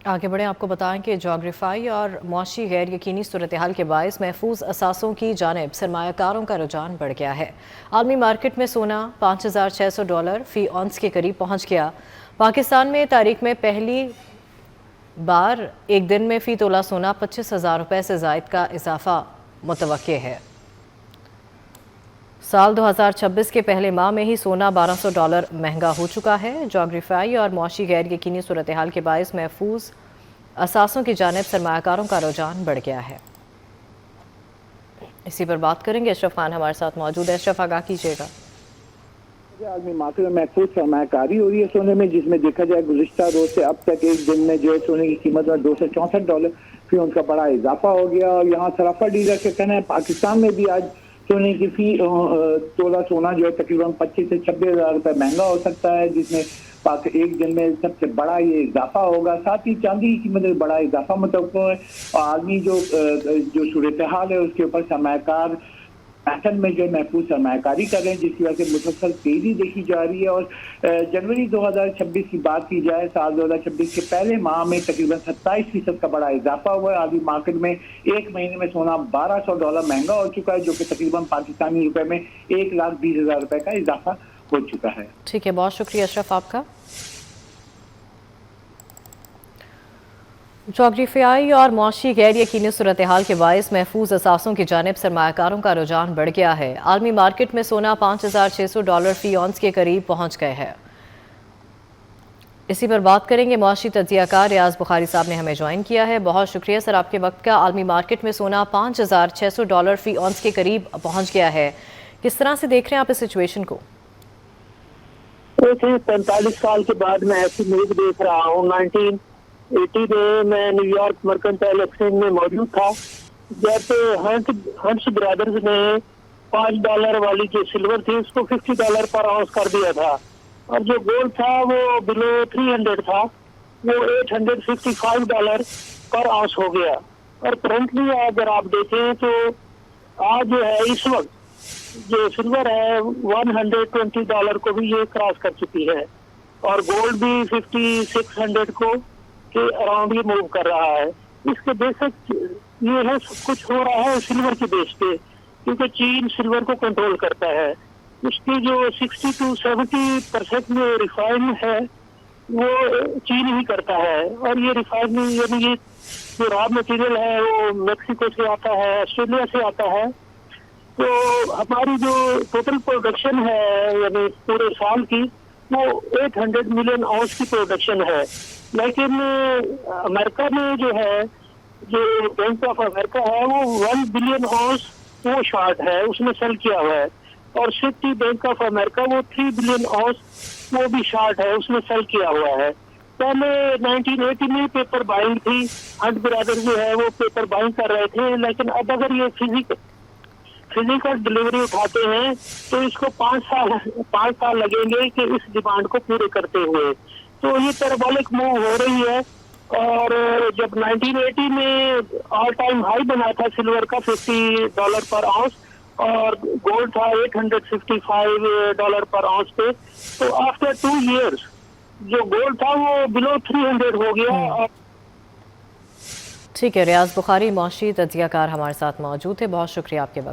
आगे बढ़े आपको बताएं कि जोग्राफाई और मुआशी गैर यकीनी सूरत हाल के बायस महफूज असासों की जानिब सरमायाकारों का रुझान बढ़ गया है। आलमी मार्केट में सोना $5,600 फी औंस के करीब पहुंच गया। पाकिस्तान में तारीख में पहली बार एक दिन में फ़ी तोला सोना 25,000 रुपये से ज़ायद का इजाफा मुतवक्के है। साल 2026 के पहले माह में ही सोना $1,200 महंगा हो चुका है। जोग्राफाई और मुआशी गैर यकीनी सूरत हाल के बायस महफूज असासों की जानिब सरमायाकारों का रुझान बढ़ गया है। इसी पर बात करेंगे, अशरफ खान हमारे साथ मौजूद है। अशरफ, आगाह कीजिएगा। आलमी मार्केट में महफूज सरमायाकारी हो रही है सोने में, जिसमें देखा जाए गुज़िश्ता रोज से अब तक एक दिन में जो है सोने की कीमत में $264 फी उनका बड़ा इजाफा हो गया। और यहाँ सराफा डीलर के कहना है पाकिस्तान में भी आज सोने की फी तोला सोना जो है तकरीबन 25 से 26,000 रुपये महंगा हो सकता है, जिसमें एक दिन में सबसे बड़ा ये इजाफा होगा। साथ ही चांदी की कीमत में बड़ा इजाफा मुतवक्को है। और आलमी जो सूरत हाल है उसके ऊपर सरमायाकार पैटर्न में जो महफूज सरमायाकारी कर रहे हैं, जिसकी वजह से मुसलसल तेजी देखी जा रही है। और जनवरी 2026 की बात की जाए, साल 2026 के पहले माह में तकरीबन 27% का बड़ा इजाफा हुआ है। आलमी मार्केट में एक महीने में सोना $1,200 महंगा हो चुका है, जो कि तकरीबन पाकिस्तानी रुपए में 1,20,000 रुपए का इजाफा हो चुका है। ठीक है, बहुत शुक्रिया अशरफ आपका। जोग्राफियाई और मुआशी गैर यकीनी सूरत हाल के बायस महफूज असासों की जानिब सरमायाकारों का रुझान बढ़ गया है। आलमी मार्केट में सोना $5,600 फी औंस के करीब पहुंच गए हैं। इसी पर बात करेंगे, मुआशी तज्जियाकार रियाज बुखारी साहब ने हमें ज्वाइन किया है। बहुत शुक्रिया सर आपके वक्त का। आलमी मार्केट में सोना $5,600 फी औंस के करीब पहुंच गया है, किस तरह से देख रहे हैं आप इस सिचुएशन को? 45 साल के बाद मैं ऐसी न्यूज देख रहा हूँ। 1980 में मैं न्यूयॉर्क मर्केंटाइल एक्सचेंज में मौजूद था, जब हंट्स ब्रदर्स ने $5 वाली जो सिल्वर थी उसको $50 पर आउंस कर दिया था, और जो गोल्ड था वो बिलो 300 था, वो $855 पर आउंस हो गया। और करंटली अगर आप देखें तो आज जो है इस वक्त जो सिल्वर है $120 को भी ये क्रॉस कर चुकी है, और गोल्ड भी 5600 को के अराउंड ये मूव कर रहा है। इसके बेसिक ये है, सब कुछ हो रहा है सिल्वर के बेस पे, क्योंकि चीन सिल्वर को कंट्रोल करता है। उसकी जो 60 to 70% जो रिफाइन है वो चीन ही करता है, और ये रिफाइनिंग यानी ये जो रॉ मटेरियल है वो मेक्सिको से आता है, ऑस्ट्रेलिया से आता है। तो हमारी जो टोटल प्रोडक्शन है यानी पूरे साल की, वो 800 मिलियन आउंस की प्रोडक्शन है। लेकिन अमेरिका में जो है, जो बैंक ऑफ अमेरिका है वो 1 बिलियन आउंस वो शॉर्ट है, उसने सेल किया हुआ है। और सिटी बैंक ऑफ अमेरिका वो 3 बिलियन आउंस वो भी शॉर्ट है, उसने सेल किया हुआ है। पहले 1980 में पेपर बाइंग थी, हंट ब्रदर जो है वो पेपर बाइंग कर रहे थे, लेकिन अब अगर ये फिजिकल डिलीवरी उठाते हैं तो इसको 5 साल लगेंगे कि इस डिमांड को पूरे करते हुए। तो ये पैराबोलिक मूव हो रही है। और जब 1980 में ऑल टाइम हाई बना था सिल्वर का $50 पर आउंस, और गोल्ड था $855 पर आउंस पे, तो आफ्टर 2 इयर्स जो गोल्ड था वो बिलो 300 हो गया। ठीक है, रियाज बुखारी मुआशी तज्जियाकार हमारे साथ मौजूद थे। बहुत शुक्रिया आपके वक्त।